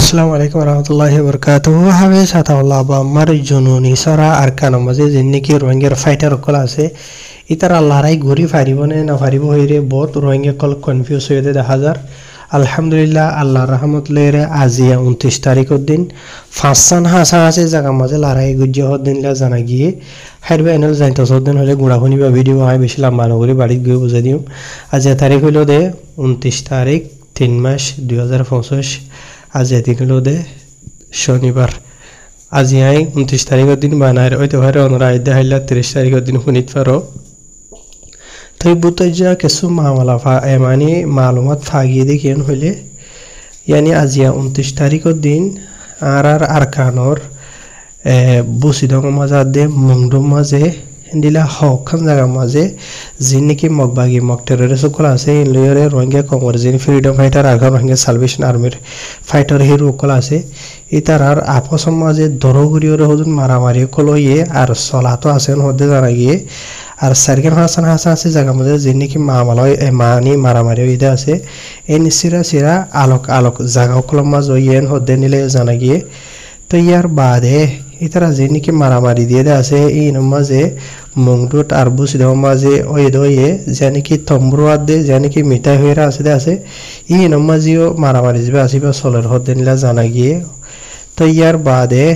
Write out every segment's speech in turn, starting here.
আসসালামু আলাইকুম warahmatullahi wabarakatuh habe sata Allah ba mar jununi sara arkana maze jinniki rohingya fighter kol ase itar Allah rai guri faribone na faribo hoire bahut rohingya kol confuse hoye de hajar alhamdulillah Allah rahmat lere aziya 29 tarikh din fasan hasa ase jaga maze larai gujje hodin la jana giye harbe enal jainta sodin hole gura honi ba video hay beshi lamba nagori bari giye bujai dium aziya tarikh holo de 29 tarikh 3 মাস 2025 आज एतिकलो दे शनिवार आज यहाँ 29 तारिखर दिन बानार ओइते भारे ओनरा आइदे हाइला 30 तारिखर दिन हुनित पारो तो बुतजा केसु मामला फा एमानी मालूमात फागी देखियन हले यानी आज यहाँ 29 तारिखर दिन आर आरकानर बुसिदंग मजा दे मुंगदम मजे दिला हकन जागा माजे जिनकी मगबागी मक्टेरे सकल आसे इनलयरे रोहिंग्या कमर जिन फ्रीडम फाइटर आरगाम रोहिंग्या सालवेशन आर्मी फाइटर हिरो कल आसे इतारार आपसम माजे दरगुरियरे हदुन मारामारि कलये आर सलातो आसेन हदे जाना गिये আর সার্কেল হাসান হাসান আছে জায়গা মধ্যে জিনিকি মামালয় মানি মারামারি হইতে আছে এন সিরা সিরা আলোক আলোক জায়গা কলম মাঝ হইয়েন হদে নিলে জানা গিয়ে তো ইয়ার বাদে ইতারা জিনিকি মারামারি দিয়ে আছে এই নমাজে মুংডুট আর বুসিদ মাঝে ওই দয়ে জানিকি তম্বরুয়াদ দে জানিকি মিঠাই হইরা আছে এই নমাজিও মারামারি যাবে আসিবা সলের হদে নিলা জানা গিয়ে তো ইয়ার বাদে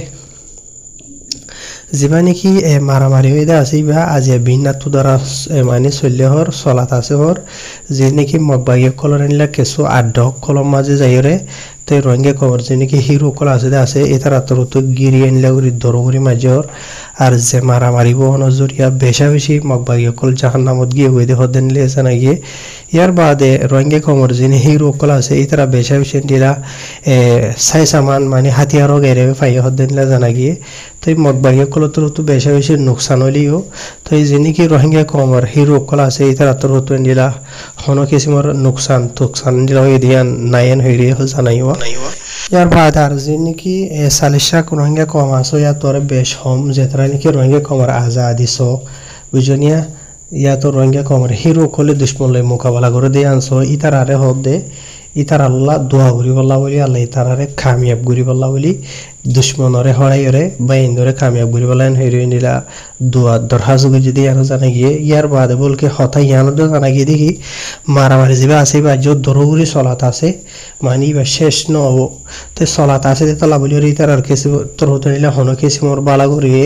जिबानिकी मारामारि होइदा आसिबा आज बिनातु द्वारा माने सल्यहर सलात आसे हर जेनेकी मगबागे कलरनिला केसु आडक कलम माजे जायरे ते रोहिंग्या कवर जेनेकी हिरो कल आसे एतारा तरतो गिरियनला गुरि दरगुरि माजर আর যে মারামারি বহন জরিয়া বেশা বেশি মগবাগি কল জাহান্নামত গিয়ে হইতে হদেন লে জানা গিয়ে ইয়ার বাদে রোহিঙ্গা কমর যিনি হিরো কল আছে ইতারা বেশা বেশি দিলা সাই সামান মানে হাতিয়ারও গেরে ফাই হদেন লে জানা গিয়ে তো মগবাগি কল তো বেশা বেশি নুকসান হলিও তো যিনি কি রোহিঙ্গা কমর হিরো কল আছে ইতারা তো দিলা হন কিসিমর নুকসান দিলা হই দিয়ান নায়ন হইরে জানাইও यार बाद আর যিনিকি সালিশা রোহিঙ্গা কম আসো ইয়া তোরে বেশ হম যেতরা নাকি রোহিঙ্গা কমর আজাদি সো বুঝনিয়া ইয়া তো রোহিঙ্গা কমর হিরো কলে দুশমন লই মোকাবেলা করে দে আনসো ইতারারে হদ দে ইতার আল্লাহ দোয়া করি বল্লা বলি আল্লাহ ইতারারে কামিয়াব করি বল্লা বলি দুশমনরে হড়াইরে বাইন্দরে কামিয়াব করি বলেন হিরোইন দিলা দোয়া দরখাস যদি আর জানা গিয়ে ইয়ার বাদে বলকে হতা ইয়ানো জানা গিয়ে দেখি মারামারি যাবে আছে বা যত দরগুরি সলাত আছে মানি বা শেষ ন তো সলাত আছে তলা বলি ইতার আর কেসি তোর হতে নিলা হন কেসি মোর বালা করিয়ে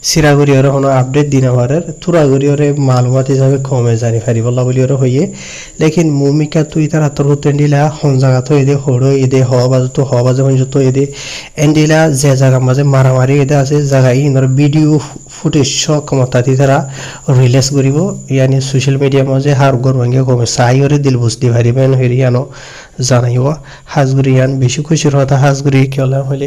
সিরা করিয়রে হন আপডেট দিনা পারে তুরা করিয়রে মালুমাত হিসাবে কমে জানি পারি বল্লা বলিয়রে হইয়ে লেকিন মুমিকা তুই তার তোর হতে নিলা হন জায়গা তো এদে হড়ো এদে হওয়া বাজে হন তো এদে এন্ডিলা যে জায়গা মাঝে মারামারি এদে আছে জায়গা ইনর ভিডিও ফুটেজ সব ক্ষমতাতি তারা রিলিজ করিব ইয়ানি সোশ্যাল মিডিয়া মাঝে হার গর ভাঙ্গে কমে সাইরে দিল বুঝতে পারিবেন হরিয়ানো জানাইও হাজগুরিয়ান বেশি খুশির হতা হাজগুরি কেলা হলে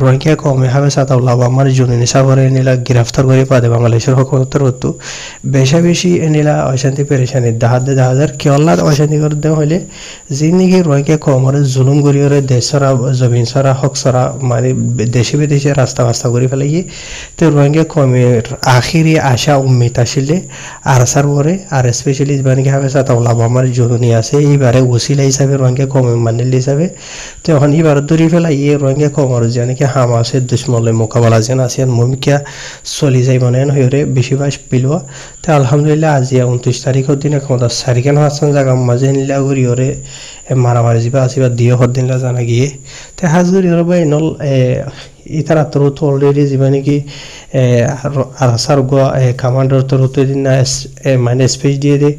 রোহিঙ্গা কমে হবে সাতাউল্লাহ আমার জুনি সাগরে নিলা গ্রেফতার করে পাদে বাংলাদেশের হকমতের হতো বেশা বেশি এনিলা অশান্তি পেরেশানি দাহাজার কেলা অশান্তি করে দেওয়া হলে জিন্দিগি রোহিঙ্গা কমরে জুলুম করিয়রে দেশরা জমিন সরা হক সরা মানে দেশে বিদেশে রাস্তা করে ফেলাইয়ে তো রোহিঙ্গা কমের আখিরি আশা উম্মিদ আসলে আর আসার পরে আর স্পেশালি বানিকে হবে সাতাউল্লাহ আমার জুনি আছে এইবারে ওসিলা হিসাবে রোহিঙ্গা কমে মানিল হিসাবে তো এখন এবার দূরে ফেলাই এই রোহিঙ্গা কমর যে নাকি হামাসের দুশ্মনলে মোকাবেলা যেন আসেন মমিকা চলি যাই মনে হয়ে বেশিরভাগ পিলুয়া তো আলহামদুলিল্লাহ আজি 29 তারিখের দিনে ক্ষমতা সারিকেন হাসান জায়গা মাঝে নিলা ঘুরিয়রে মারামারি যাবা আসিবা দিয়ে হদিনলা জানা গিয়ে তো হাজগুড়ি বা নল ইতারা তোর তো অলরেডি যাবা নাকি আর সার গোয়া কমান্ডার তোর তো দিন মানে স্পেস দিয়ে দে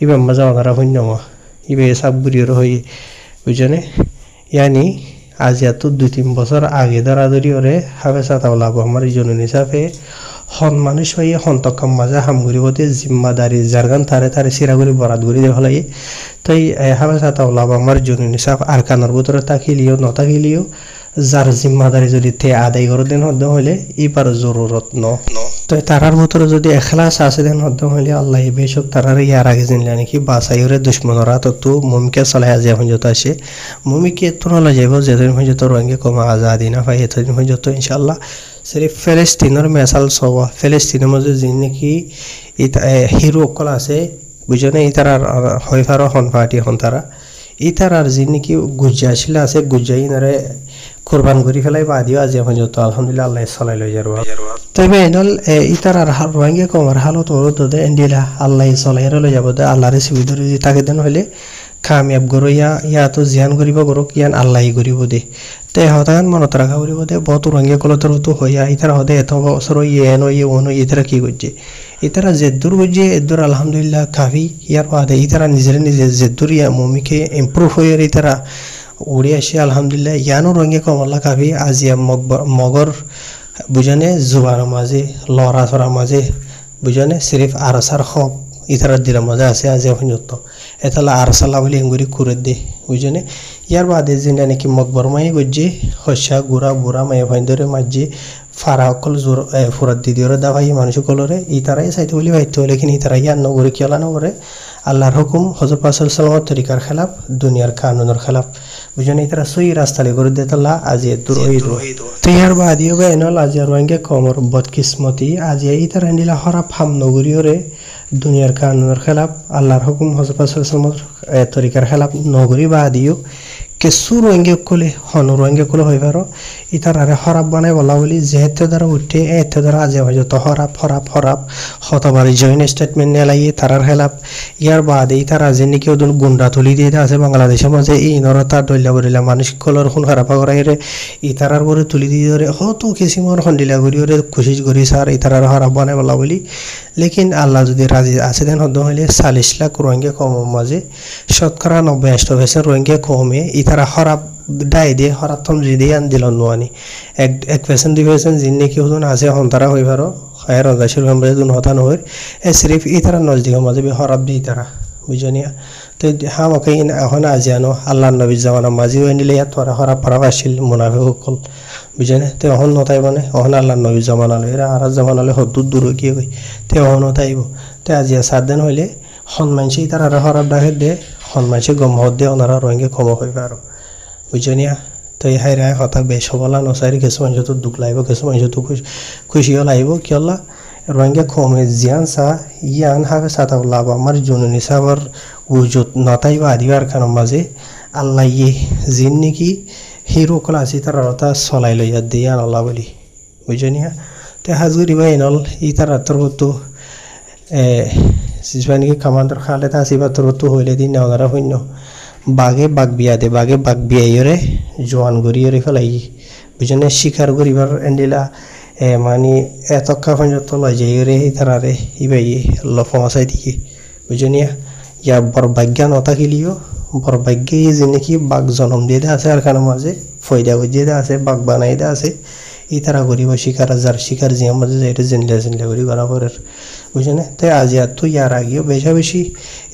এবার মজা ওনারা শূন্য ইবে সব ঘুরিয়র হয়ে বুঝনে ইয়ানি আজ এত 2-3 বছর আগে ধরাধরি ওরে হাবে সাতাউল্লাহ আমার জননী হিসাবে হন মানুষ হয়ে হন্তকম মাজা হামগুড়িবতে জিম্মাদারি জারগান তারে সিরাগুড়ি বরাত গুড়ি দে হলাই তাই হাবে সাতাউল্লাহ আমার জননী হিসাব আর কানার ভিতরে তাকিলিও নতাকিলিও যার জিম্মাদারি যদি তে আদায় করে দেন হদ্দ হইলে ইবার জরুরত ন তো তারার ভিতরে যদি এখলাস আছে দেন হদ্দ হইলে আল্লাহ বেশক তারার ইয়ার আগে জানলে নাকি বাসাইরে দুশ্মনরা তো মুমিকে চলাই আজি এখন যত আসে মুমিকে তোলা যাব যেদিন হয়ে যত রঙে কমা আজাদি না পাই এতদিন হয়ে যত ইনশাল্লাহ সিরিফ ফিলিস্তিনের মেসাল সবা ফিলিস্তিনের মধ্যে যে নাকি হিরো কল আছে বুঝনে ইতার হয় ফারো হন পার্টি হন তারা ইতার আর যিনি কি গুজ্জা ছিল আছে গুজ্জাইনারে কুরবান করি ফেলাই বাদিও আজি পর্যন্ত আলহামদুলিল্লাহ আল্লাহ চলাই লৈ যার তবে এনল ইতার আর রোহিঙ্গা কমার হালত দে এন্ডিলা আল্লাহ চলাই লৈ যাব দে আল্লাহরে সুবিধা যদি থাকে দেন হলে কামিয়াব গরো ইয়া তো জিয়ান করিব গরো কিয়ান আল্লাহি করিব দে তে হতান মনত রাখা করিব দে বহুত রোহিঙ্গা কলতর তো হইয়া ইতার হদে এত বছর ইয়ে ইতারা কি করছে ইতারা জেদ্দুর করছে এদ্দুর আলহামদুলিল্লাহ কাফি ইয়ার বাদে ইতারা নিজে জেদ্দুর ইয়া মমিকে ইম্প্রুভ হয়ে ইতারা উড়ে আসে আলহামদুলিল্লাহ ইয়ানো রঙে কমলা কাফি আজিয়া মগর বুঝানে জুবান মাঝে লড়া ছড়া মাঝে বুঝানে সিরিফ আরসার খব ইতারার দিলার মাঝে আছে আজিয়া পর্যন্ত এতালা আরসালা বলে এঙ্গুরি করে দে বুঝানে ইয়ার বাদে যে নাকি মকবর মাই গজ্জে হস্যা গুড়া বুড়া মায়ে ভাই ধরে মাঝে ফারা অকল জোর ফুরাত দিদিওরে দাভাই মানুষ কলরে ইতারাই চাইতে বলি ভাইতে হলে কিন্তু ইতারা ইয়ার নগরে কিয়লা নগরে আল্লাহর হুকুম হযরত পাসল সালামত তরিকার খেলাফ দুনিয়ার কানুনের খেলাফ বুঝেন ইতারা সই রাস্তালে করে দেতলা আজি দূর হইদ তো ইয়ার বাদিও বেনল আজি রোহিঙ্গা কমর বদকিসমতি আজি ইতারা নিলা হরাপ হাম নগরিওরে দুনিয়ার কানুনের খেলাফ আল্লাহর হুকুম হযরত পাসল সালামত তরিকার খেলাফ নগরি বাদিও কিছু রোহিঙ্গা কলে হন রোহিঙ্গা কলে হয়ে পারো ইতারারে হরাপ বানাই বলা বলি যেহেতু দ্বারা উঠে এতে দ্বারা আজে হয়ে যত হরাপ হতবারি জয়েন্ট স্টেটমেন্ট নেলাইয়ে তারার খেলাপ ইয়ার বাদে তারা যে নাকি ওদের গুন্ডা তুলি দিয়ে আছে বাংলাদেশের মাঝে এই নরতা দলিয়া বলিলা মানুষ কলর খুন খারাপ করাই রে ইতারার পরে তুলি দিয়ে ধরে হত কিসিমর খন্ডিলা করি ওরে কোশিশ করি স্যার ইতারার হরাপ বানাই বলা বলি লেকিন আল্লাহ যদি রাজি আছে দেন হদ হইলে 40 লাখ রোহিঙ্গা কম মাঝে শতকরা 90% রোহিঙ্গা কমে ইতারা হরাপ ডাই দিয়ে হরাতম যদি আন দিল নোয়ানি 1% 2% জিন নাকি হদন আছে হন্তারা হই পারো খায়ের দাসের মেম্বার দুন হতা নহর এ সিরিফ ইতারা নজদিক মাঝে হরাপ দি ইতারা বুঝনিয়া তো হা মকে এখন আজিয়ানো আল্লাহর নবী জামানা মাঝি হই নিলে ইয়াত হরাপ ফরাপ আসিল মুনাফিক সকল বুঝনে তো এখন নতাই মানে এখন আল্লাহর নবী জামানা লই আর জামানা লই হদ্দুর দূর কি কই তো এখন নতাইব তো আজিয়া 7 দিন হইলে হনমানসি তারা হরাপ ডাকে দে হনমানসি গম হদ দে ওনারা রোহিঙ্গা কম হই পারো বুঝনিয়া তো এই হাইরা কথা বেশ বলা নসারি কিছু মানুষ তো দুঃখ লাগবে কিছু মানুষ তো খুশিও লাগবে কিয়লা রোহিঙ্গা কমে জিয়ান সা ইয়ান হাবে সাতা লাভ আমার জননী সাবর উজুত নতাই বা আদিবার খানোর মাঝে আল্লাহ ইয়ে জিন নাকি হিরো কল আসি তার রতা চলাই লইয়া দিয়ে আনলা বলি বুঝনিয়া তো হাজগুড়ি বা এনল ই তার তোর তো নাকি কামান্ডার খালে তা আসিবা তোর তো হইলে দিন ওনারা শূন্য বাঘে বাঘ বিয়াইরে জোয়ান গড়িয়ে ফেলাই বুঝনে শিকার করিবার এন্ডিলা মানে এতকা পর্যন্ত লয় যাইরে তারারে ইবাই লফাই দিকে বুঝনিয়া ইয়া বরভাগ্য নথাকিলিও বরভাগ্য যে নাকি বাঘ জন্ম দিয়ে আছে আর কারণ মাঝে ফয়দা দিয়ে আছে বাঘ বানাই দে আছে ই তারা করিব শিকার যার শিকার যে মাঝে যাইতে জেনলা করি বরাবরের বুঝনে তাই আজি আর তো ইয়ার আগেও বেশি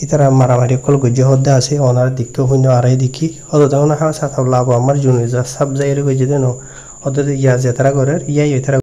ইতারা মারামারি কল গজ্জে হদ্দা আছে ওনার দিককে শূন্য আড়াই দেখি হতো তখন সাথে লাভ আমার জুনে যা সাব যাইরে গজ্জে দেন হতে ইয়া যে তারা করে ইয়াই তারা